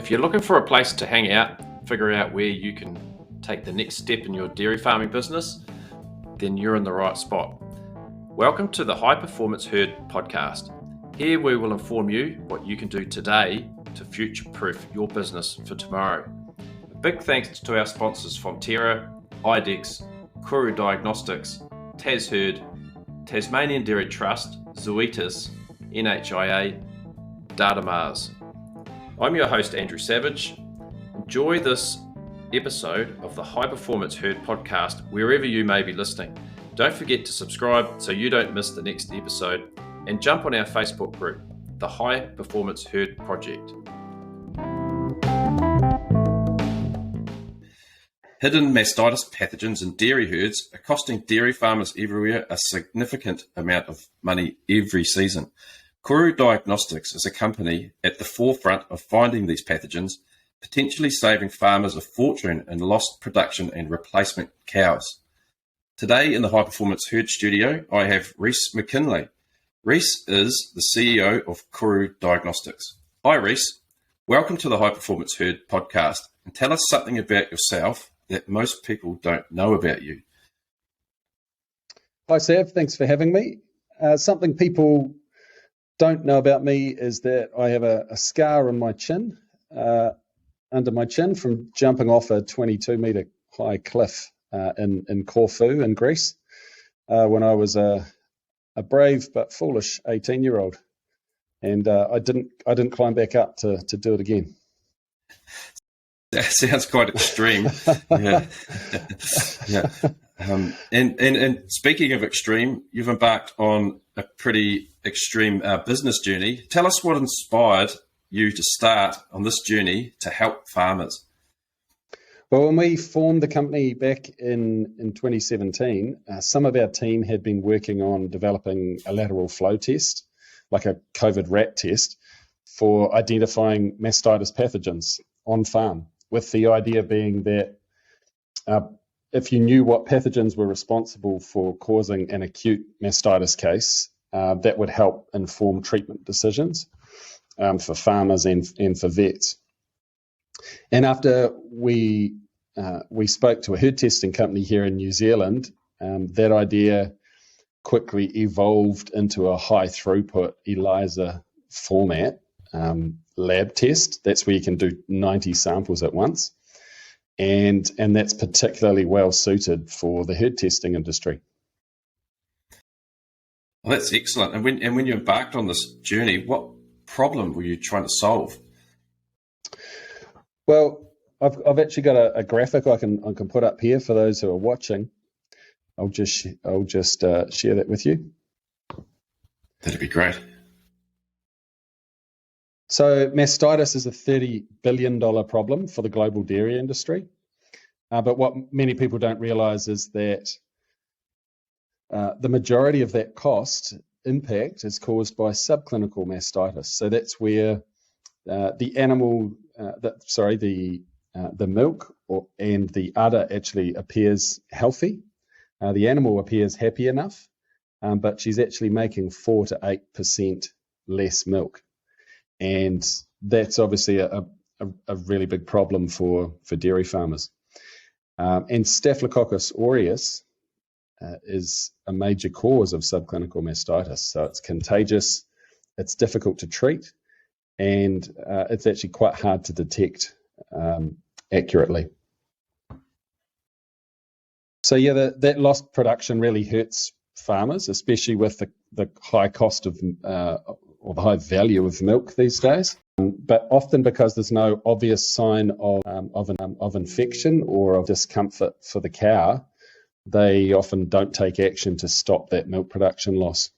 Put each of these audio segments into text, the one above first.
If you're looking for a place to hang out, figure out where you can take the next step in your dairy farming business, then you're in the right spot. Welcome to the High Performance Herd podcast. Here we will inform you what you can do today to future-proof your business for tomorrow. A big thanks to our sponsors Fonterra, Idexx, Koru Diagnostics, TasHerd, Tasmanian Dairy Trust, Zoetis, NHIA, Datamars. I'm your host, Andrew Savage. Enjoy this episode of the High Performance Herd podcast wherever you may be listening. Don't forget to subscribe so you don't miss the next episode, and jump on our Facebook group, the High Performance Herd Project. Hidden mastitis pathogens in dairy herds are costing dairy farmers everywhere a significant amount of money every season. Koru Diagnostics is a company at the forefront of finding these pathogens, potentially saving farmers a fortune in lost production and replacement cows. Today in the High Performance Herd studio, I have Rhys McKinlay. Rhys is the CEO of Koru Diagnostics. Hi Rhys, welcome to the High Performance Herd podcast, and tell us something about yourself that most people don't know about you. Hi Sav, thanks for having me. Something people don't know about me is that I have a scar on my chin, under my chin, from jumping off a 22-metre high cliff in Corfu in Greece when I was a brave but foolish 18-year-old, and I didn't climb back up to do it again. That sounds quite extreme. Yeah. And speaking of extreme, you've embarked on a pretty extreme business journey. Tell us what inspired you to start on this journey to help farmers. Well, when we formed the company back in 2017, some of our team had been working on developing a lateral flow test, like a COVID rat test, for identifying mastitis pathogens on farm, with the idea being that if you knew what pathogens were responsible for causing an acute mastitis case, that would help inform treatment decisions for farmers and for vets. And after we spoke to a herd testing company here in New Zealand, that idea quickly evolved into a high throughput ELISA format lab test. That's where you can do 90 samples at once. And that's particularly well suited for the herd testing industry. Well, that's excellent. And when you embarked on this journey, what problem were you trying to solve? Well, I've actually got a graphic I can put up here for those who are watching. I'll just share that with you. That'd be great. So mastitis is a $30 billion problem for the global dairy industry. But what many people don't realize is that the majority of that cost impact is caused by subclinical mastitis. So that's where the milk and the udder actually appears healthy. The animal appears happy enough, but she's actually making 4 to 8% less milk. And that's obviously a really big problem for dairy farmers. And Staphylococcus Aureus is a major cause of subclinical mastitis. So it's contagious, it's difficult to treat, and it's actually quite hard to detect accurately. So yeah, that lost production really hurts farmers, especially with the high cost of or the high value of milk these days. But often because there's no obvious sign of infection or of discomfort for the cow, they often don't take action to stop that milk production loss.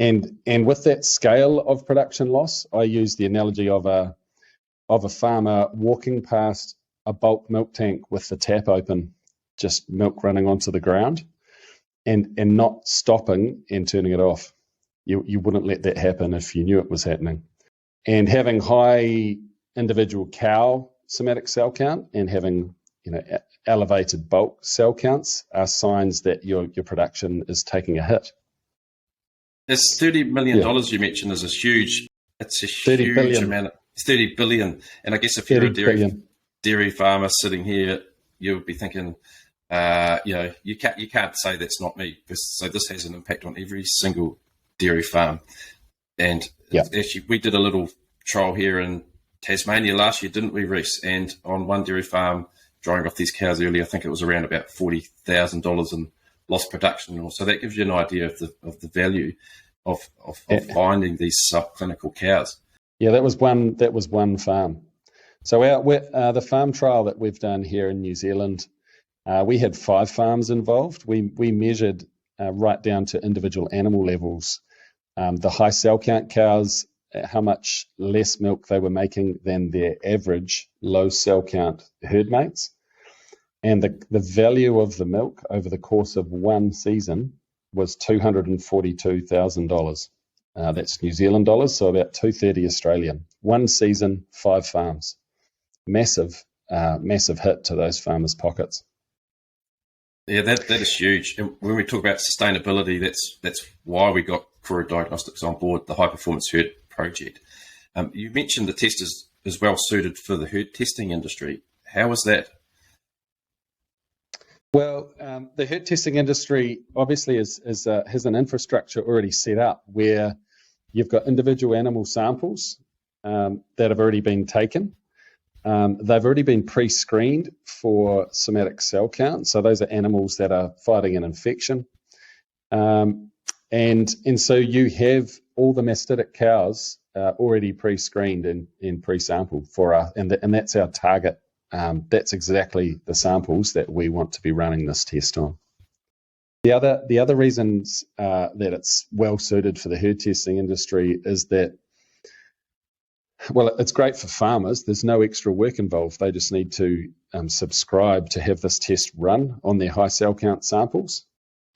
And with that scale of production loss, I use the analogy of a farmer walking past a bulk milk tank with the tap open, just milk running onto the ground, and not stopping and turning it off. You wouldn't let that happen if you knew it was happening. And having high individual cow somatic cell count and having elevated bulk cell counts are signs that your production is taking a hit. This $30 million you mentioned is a huge, it's a huge amount of 30 billion. And I guess if 30 you're a billion. dairy farmer sitting here, you would be thinking, you can't say that's not me, so this has an impact on every single dairy farm. And actually, we did a little trial here in Tasmania last year, didn't we, Rhys? And on one dairy farm, drying off these cows early, I think it was around about $40,000 in lost production. So that gives you an idea of the value of finding these subclinical cows. Yeah, that was one farm. So the farm trial that we've done here in New Zealand, we had 5 farms involved. We measured right down to individual animal levels. The high cell count cows, how much less milk they were making than their average low cell count herd mates. And the value of the milk over the course of one season was $242,000. That's New Zealand dollars, so about 230 Australian. One season, 5 farms. Massive hit to those farmers' pockets. Yeah, that is huge. And when we talk about sustainability, that's why we got Koru Diagnostics on board the High Performance Herd project. You mentioned the test is well suited for the herd testing industry. How was that? Well, the herd testing industry obviously has an infrastructure already set up where you've got individual animal samples that have already been taken. They've already been pre-screened for somatic cell count, so those are animals that are fighting an infection. And so you have all the mastitic cows already pre-screened and pre-sampled for us, and that's our target. That's exactly the samples that we want to be running this test on. The other reasons that it's well suited for the herd testing industry is that, well, it's great for farmers. There's no extra work involved. They just need to subscribe to have this test run on their high cell count samples,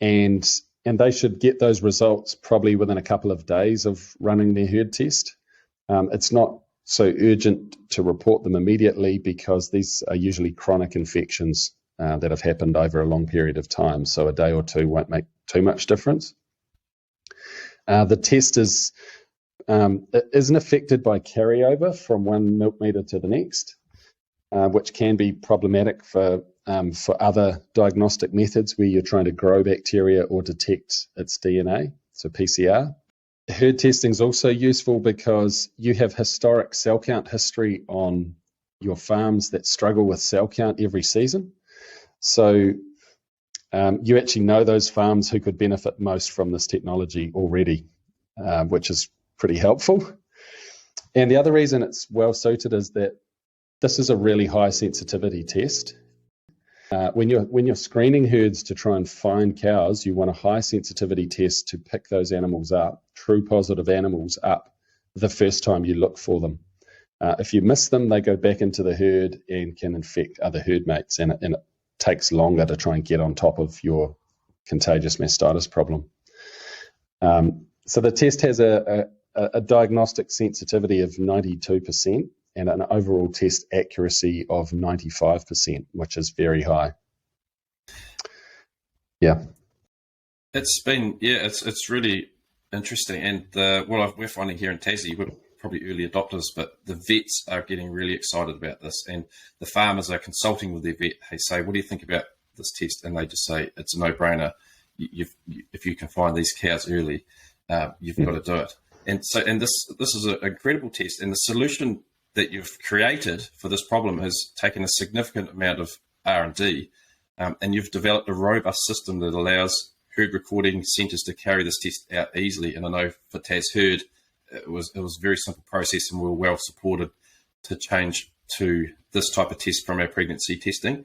and they should get those results probably within a couple of days of running their herd test. It's not so urgent to report them immediately because these are usually chronic infections that have happened over a long period of time, so a day or two won't make too much difference. The test isn't affected by carryover from one milk meter to the next, which can be problematic for other diagnostic methods where you're trying to grow bacteria or detect its DNA, so PCR. Herd testing is also useful because you have historic cell count history on your farms that struggle with cell count every season. So you actually know those farms who could benefit most from this technology already, which is pretty helpful. And the other reason it's well suited is that this is a really high sensitivity test. When you're screening herds to try and find cows, you want a high sensitivity test to pick those animals up, true positive animals up, the first time you look for them. If you miss them, they go back into the herd and can infect other herd mates, and it takes longer to try and get on top of your contagious mastitis problem. So the test has a diagnostic sensitivity of 92%. And an overall test accuracy of 95%, which is very high. Yeah. It's really interesting. And what we're finding here in Tassie, we're probably early adopters, but the vets are getting really excited about this. And the farmers are consulting with their vet. They say, what do you think about this test? And they just say, it's a no-brainer. If you can find these cows early, you've got to do it. And this is an incredible test. And the solution that you've created for this problem has taken a significant amount of R&D, and you've developed a robust system that allows herd recording centres to carry this test out easily. And I know for TasHerd, it was a very simple process, and we were well supported to change to this type of test from our pregnancy testing.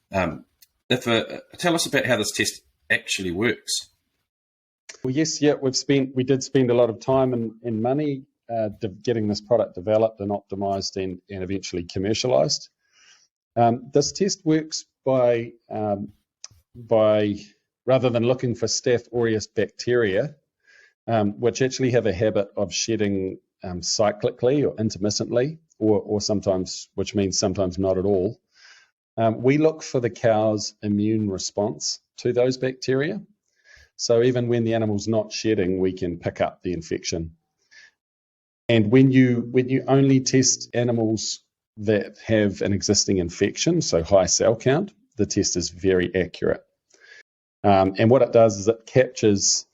Tell us about how this test actually works. Well, yes, we did spend a lot of time and money getting this product developed and optimized and eventually commercialized. This test works by rather than looking for Staph Aureus bacteria, which actually have a habit of shedding cyclically or intermittently, or sometimes, which means sometimes not at all. We look for the cow's immune response to those bacteria. So even when the animal's not shedding, we can pick up the infection. And when you only test animals that have an existing infection, so high cell count, the test is very accurate. And what it does is it captures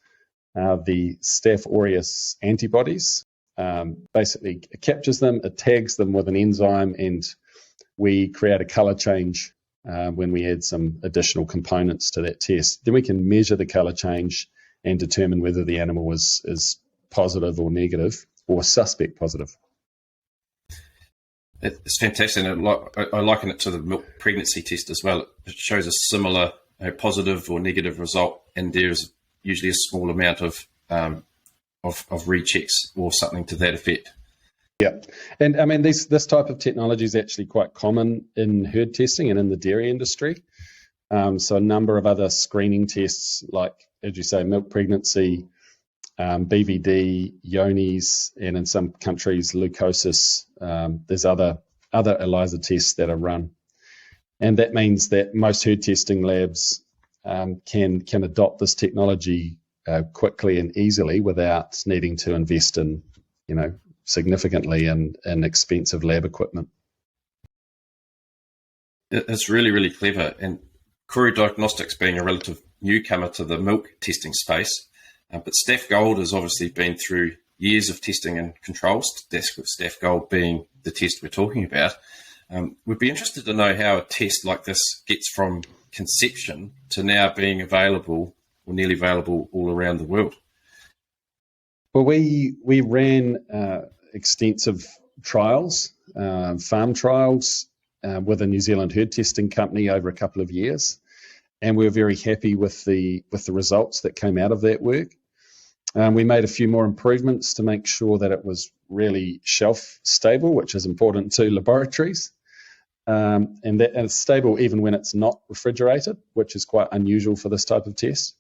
the Staph Aureus antibodies. Basically, it captures them, it tags them with an enzyme, and we create a colour change when we add some additional components to that test. Then we can measure the colour change and determine whether the animal is positive or negative or suspect positive. It's fantastic. And I liken it to the milk pregnancy test as well. It shows a similar positive or negative result, and there's usually a small amount of rechecks or something to that effect. Yeah, and I mean this type of technology is actually quite common in herd testing and in the dairy industry. So a number of other screening tests, like as you say, milk pregnancy, BVD, Yonis, and in some countries leukosis. There's other ELISA tests that are run, and that means that most herd testing labs can adopt this technology quickly and easily without needing to invest in, significantly in expensive lab equipment. It's really, really clever. And Koru Diagnostics being a relative newcomer to the milk testing space, but Staph Gold has obviously been through years of testing and controls, Staph Gold being the test we're talking about. We'd be interested to know how a test like this gets from conception to now being available or nearly available all around the world. Well, we ran extensive trials, farm trials, with a New Zealand herd testing company over a couple of years, and we were very happy with the results that came out of that work. We made a few more improvements to make sure that it was really shelf stable, which is important to laboratories, and it's stable even when it's not refrigerated, which is quite unusual for this type of test.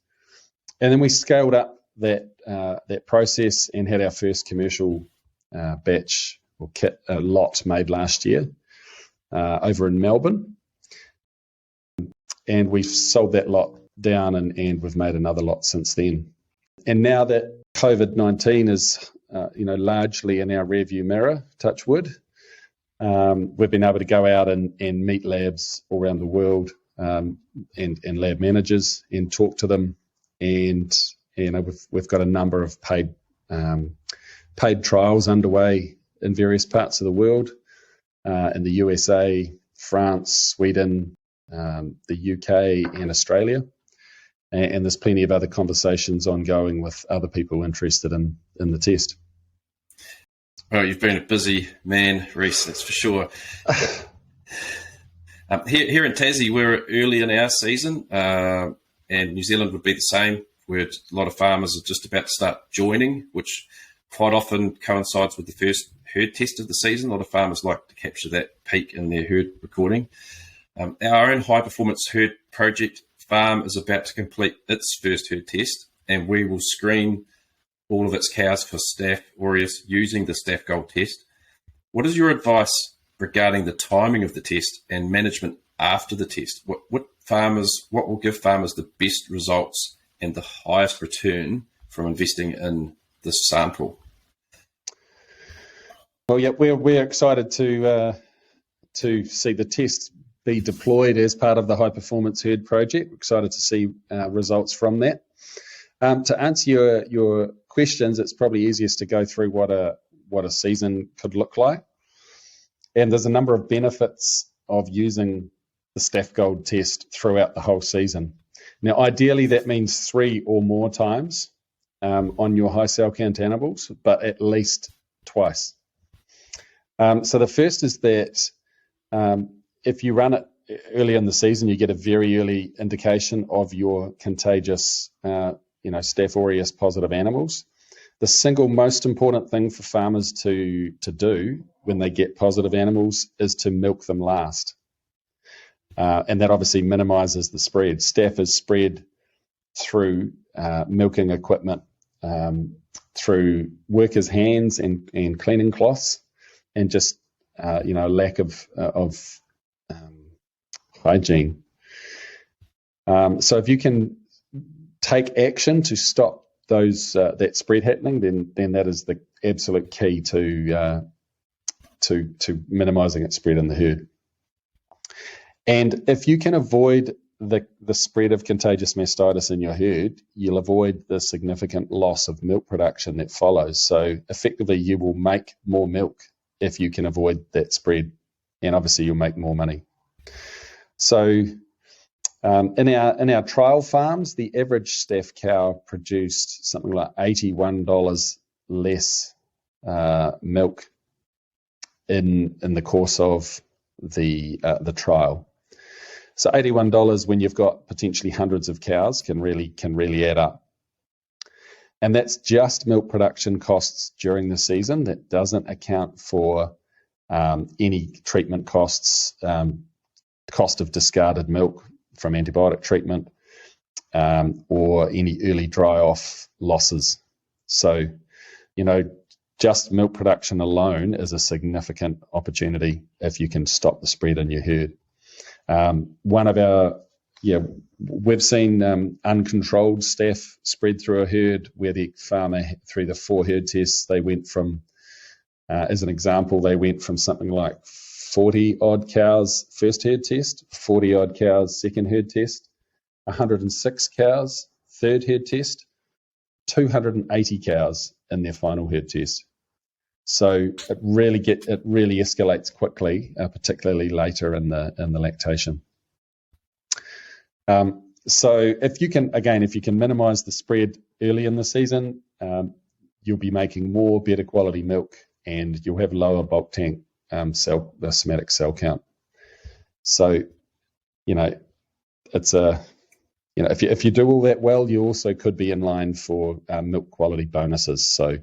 And then we scaled up that process and had our first commercial batch or kit lot made last year over in Melbourne, and we've sold that lot down and we've made another lot since then. And now that COVID-19 is largely in our rearview mirror, touch wood, we've been able to go out and meet labs all around the world, and lab managers, and talk to them. And we've got a number of paid trials underway in various parts of the world, in the USA, France, Sweden, the UK, and Australia. And there's plenty of other conversations ongoing with other people interested in the test. Well, you've been a busy man, Rhys, that's for sure. Here in Tassie, we're early in our season, and New Zealand would be the same, where a lot of farmers are just about to start joining, which quite often coincides with the first herd test of the season. A lot of farmers like to capture that peak in their herd recording. Our own high-performance herd project farm is about to complete its first herd test, and we will screen all of its cows for Staph Aureus using the Staph Gold test. What is your advice regarding the timing of the test and management after the test? What will give farmers the best results and the highest return from investing in this sample? Well, yeah, we're excited to see the test be deployed as part of the high performance herd project. We're excited to see results from that. To answer your questions, it's probably easiest to go through what a season could look like. And there's a number of benefits of using the Staph Gold test throughout the whole season. Now, ideally, that means 3 or more times on your high cell count animals, but at least twice. So the first is that if you run it early in the season, you get a very early indication of your contagious, Staph Aureus positive animals. The single most important thing for farmers to do when they get positive animals is to milk them last. And that obviously minimizes the spread. Staph is spread through milking equipment, through workers' hands and cleaning cloths, and just lack of hygiene. So if you can take action to stop that spread happening, then that is the absolute key to minimising its spread in the herd. And if you can avoid the spread of contagious mastitis in your herd, you'll avoid the significant loss of milk production that follows. So effectively, you will make more milk if you can avoid that spread, and obviously you'll make more money. So in our trial farms, the average staph cow produced something like $81 less milk in the course of the trial. So $81 when you've got potentially hundreds of cows can really add up. And that's just milk production costs during the season. That doesn't account for any treatment costs, cost of discarded milk from antibiotic treatment, or any early dry-off losses. So, just milk production alone is a significant opportunity if you can stop the spread in your herd. We've seen uncontrolled staph spread through a herd where the farmer, through the 4 herd tests, they went from, as an example, they went from something like 40 odd cows first herd test, 40 odd cows second herd test, 106 cows third herd test, 280 cows in their final herd test. So it really escalates quickly, particularly later in the lactation. So if you can minimise the spread early in the season, you'll be making more better quality milk, and you'll have lower bulk tank somatic cell count. So, it's if you do all that well, you also could be in line for milk quality bonuses. So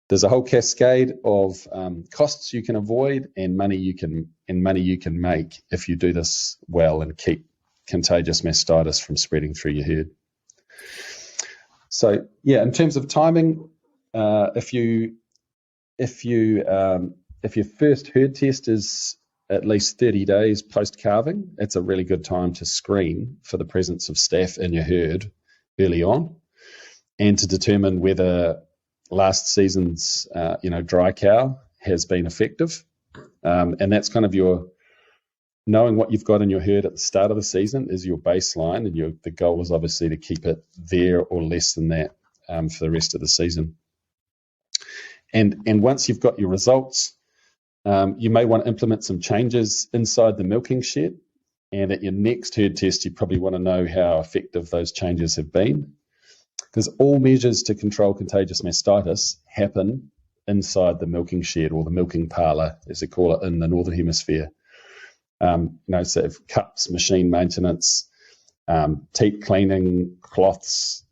there's a whole cascade of costs you can avoid and money you can make if you do this well and keep contagious mastitis from spreading through your herd. So in terms of timing, if your first herd test is at least 30 days post-calving, it's a really good time to screen for the presence of staph in your herd early on, and to determine whether last season's dry cow has been effective. And that's kind of your knowing what you've got in your herd at the start of the season is your baseline, and the goal is obviously to keep it there or less than that for the rest of the season. And once you've got your results, you may want to implement some changes inside the milking shed. And at your next herd test, you probably want to know how effective those changes have been, because all measures to control contagious mastitis happen inside the milking shed, or the milking parlour, as they call it in the Northern Hemisphere. So cups, machine maintenance, teat cleaning, cloths,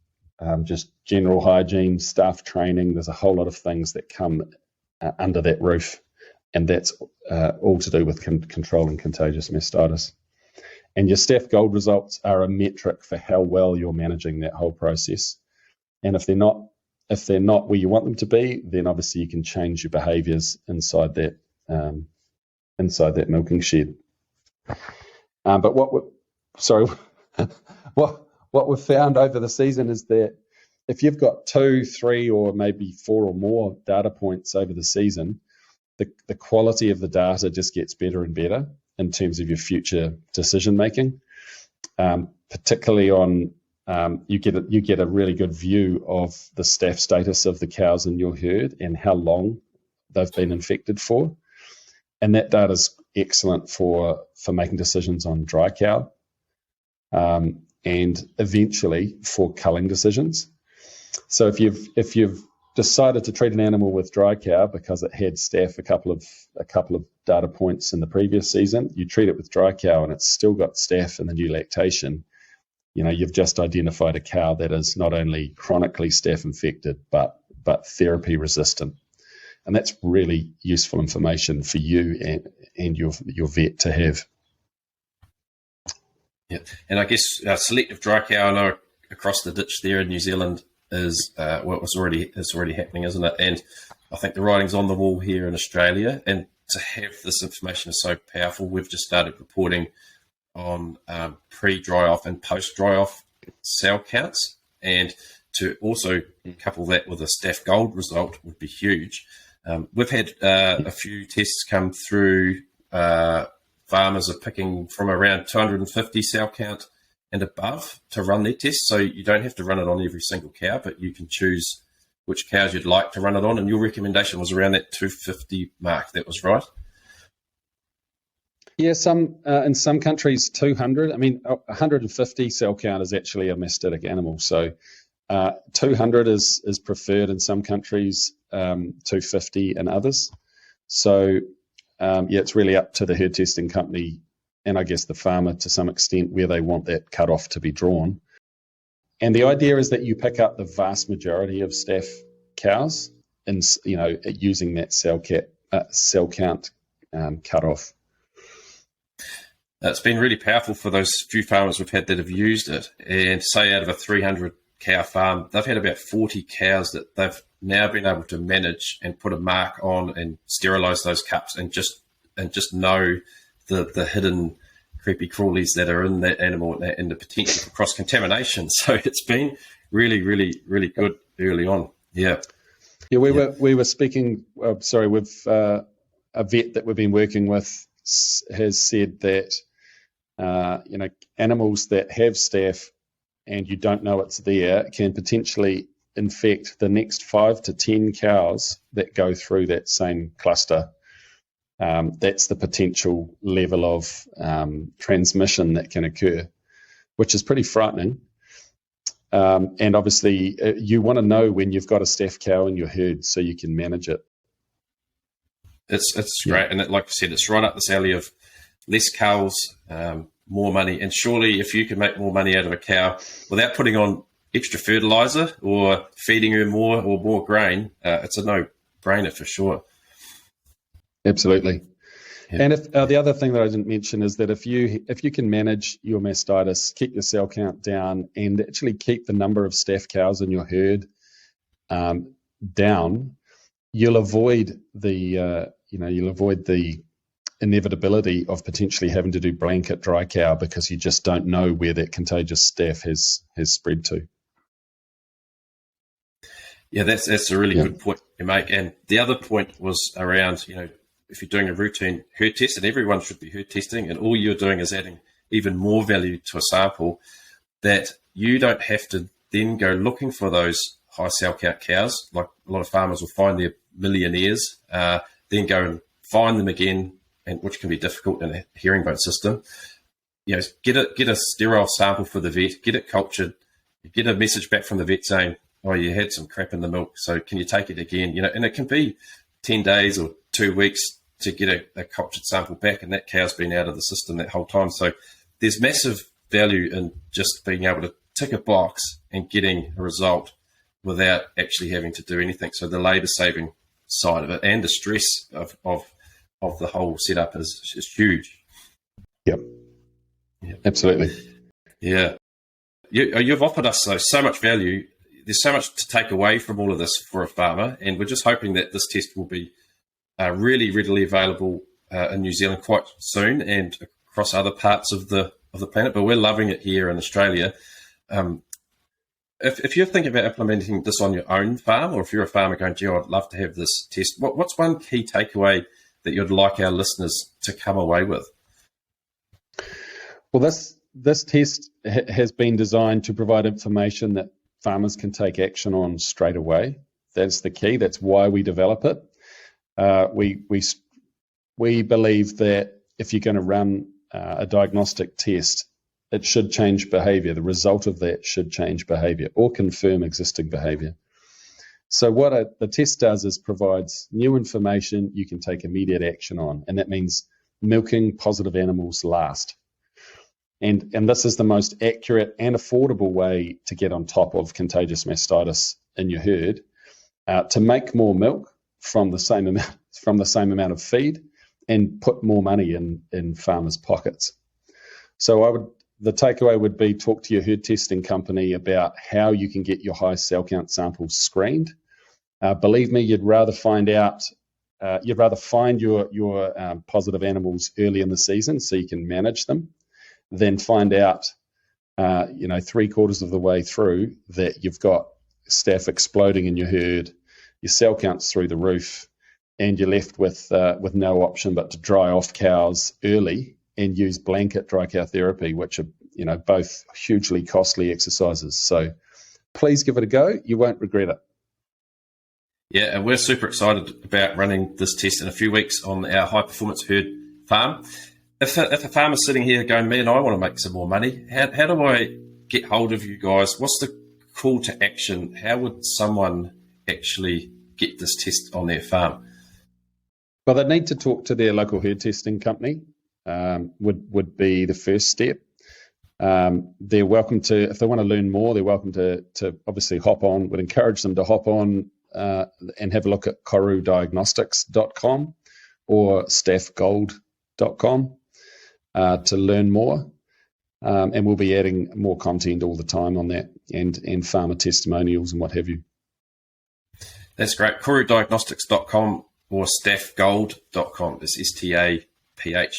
just general hygiene, staff training. There's a whole lot of things that come under that roof, and that's all to do with controlling contagious mastitis. And your Staph Gold results are a metric for how well you're managing that whole process. And if they're not where you want them to be, then obviously you can change your behaviours inside that milking shed. But what we've found over the season is that if you've got 2, 3, or maybe 4 or more data points over the season, the quality of the data just gets better and better in terms of your future decision making. Particularly on you get a really good view of the staph status of the cows in your herd and how long they've been infected for, and that data is excellent for making decisions on dry cow, and eventually for culling decisions. So if you've decided to treat an animal with dry cow because it had staph a couple of data points in the previous season, you treat it with dry cow and it's still got staph in the new lactation, you've just identified a cow that is not only chronically staph infected but therapy resistant. And that's really useful information for you and your vet to have. Yeah, and I guess selective dry cow, I know across the ditch there in New Zealand is it's already happening, isn't it? And I think the writing's on the wall here in Australia. And to have this information is so powerful. We've just started reporting on pre-dry off and post-dry off cell counts, and to also couple that with a Staph Gold result would be huge. We've had a few tests come through. Farmers are picking from around 250 cell count and above to run their test. So you don't have to run it on every single cow, but you can choose which cows you'd like to run it on. And your recommendation was around that 250 mark. That was right. Yeah, in some countries 200. I mean, 150 cell count is actually a mastitic animal. So 200 is preferred in some countries, 250 in others. So it's really up to the herd testing company and I guess the farmer to some extent where they want that cutoff to be drawn. And the idea is that you pick up the vast majority of staph cows and, using that cell count cutoff. It's been really powerful for those few farmers we've had that have used it. And say out of a 300 cow farm, they've had about 40 cows that they've now been able to manage and put a mark on and sterilise those cups and just know the hidden creepy crawlies that are in that animal and the potential for cross-contamination. So it's been really, really, really good early on. Yeah. Yeah, we were speaking, with a vet that we've been working with has said that, animals that have staph and you don't know it's there can potentially infect the next 5 to 10 cows that go through that same cluster. That's the potential level of transmission that can occur, which is pretty frightening. And obviously, you want to know when you've got a staph cow in your herd so you can manage it. It's great, and like I said, it's right up this alley of less cows, more money. And surely, if you can make more money out of a cow without putting on extra fertilizer or feeding her more or more grain, it's a no-brainer for sure. Absolutely. Yeah. And if the other thing that I didn't mention is that if you can manage your mastitis, keep your cell count down, and actually keep the number of staph cows in your herd down, you'll avoid the inevitability of potentially having to do blanket dry cow because you just don't know where that contagious staph has spread to. Yeah, that's a really good point you make. And the other point was around, if you're doing a routine herd test, and everyone should be herd testing, and all you're doing is adding even more value to a sample, that you don't have to then go looking for those high cell count cows, like a lot of farmers will find their millionaires, then go and find them again, and which can be difficult in a herringbone system. Get a sterile sample for the vet, get it cultured, get a message back from the vet saying, oh, you had some crap in the milk, so can you take it again? And it can be 10 days or 2 weeks to get a cultured sample back, and that cow's been out of the system that whole time. So there's massive value in just being able to tick a box and getting a result without actually having to do anything. So the labour-saving side of it and the stress of the whole setup is huge. Yep. Absolutely. Yeah. You've offered us so much value. There's so much to take away from all of this for a farmer, and we're just hoping that this test will be really readily available in New Zealand quite soon and across other parts of the planet. But we're loving it here in Australia. If you're thinking about implementing this on your own farm, or if you're a farmer going, gee, I'd love to have this test, what's one key takeaway that you'd like our listeners to come away with? Well, this test has been designed to provide information that farmers can take action on straight away. That's the key. That's why we develop it. We believe that if you're going to run a diagnostic test, it should change behaviour. The result of that should change behaviour or confirm existing behaviour. So what the test does is provides new information you can take immediate action on, and that means milking positive animals last. And this is the most accurate and affordable way to get on top of contagious mastitis in your herd, to make more milk from the same amount of feed and put more money in farmers' pockets. So the takeaway would be talk to your herd testing company about how you can get your high cell count samples screened. Believe me, you'd rather find your positive animals early in the season so you can manage them than find out 3/4 of the way through that you've got staph exploding in your herd, your cell count's through the roof, and you're left with no option but to dry off cows early and use blanket dry cow therapy, which are both hugely costly exercises. So please give it a go. You won't regret it. Yeah, and we're super excited about running this test in a few weeks on our high performance herd farm. If a farmer's sitting here going, man, I want to make some more money, how do I get hold of you guys? What's the call to action? How would someone actually get this test on their farm? Well, they need to talk to their local herd testing company, would be the first step. They're welcome to, if they want to learn more, they're welcome to obviously hop on. Would encourage them to hop on and have a look at korudiagnostics.com or staphgold.com to learn more. And we'll be adding more content all the time on that, and farmer testimonials and what have you. That's great. korudiagnostics.com or staphgold.com. It's STAPH.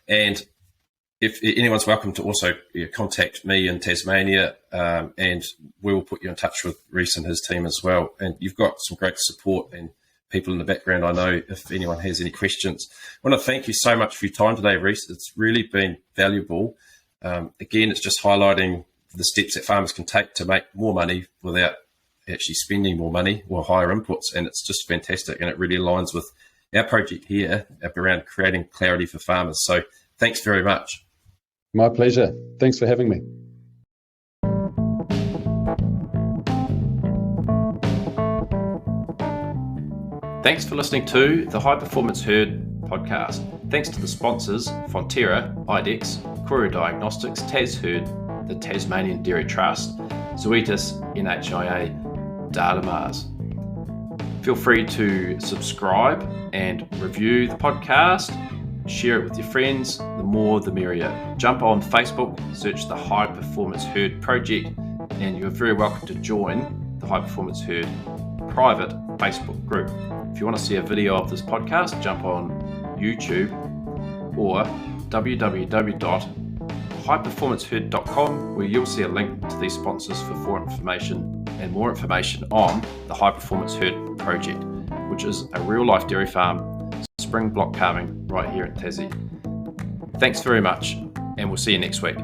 And if anyone's welcome to also contact me in Tasmania, and we will put you in touch with Rhys and his team as well. And you've got some great support and people in the background, I know, if anyone has any questions. I want to thank you so much for your time today, Rhys. It's really been valuable. Again, it's just highlighting the steps that farmers can take to make more money without actually spending more money or higher inputs. And it's just fantastic. And it really aligns with our project here around creating clarity for farmers. So thanks very much. My pleasure. Thanks for having me. Thanks for listening to the High Performance Herd podcast. Thanks to the sponsors, Fonterra, Idexx, Koru Diagnostics, TasHerd, the Tasmanian Dairy Trust, Zoetis, NHIA, Datamars. Feel free to subscribe and review the podcast. Share it with your friends. The more, the merrier. Jump on Facebook, search the High Performance Herd Project, and you're very welcome to join the High Performance Herd private Facebook group. If you want to see a video of this podcast, jump on YouTube or www.highperformanceherd.com, where you'll see a link to these sponsors for more information on the High Performance Herd Project, which is a real-life dairy farm, spring block calving right here in Tassie. Thanks very much, and we'll see you next week.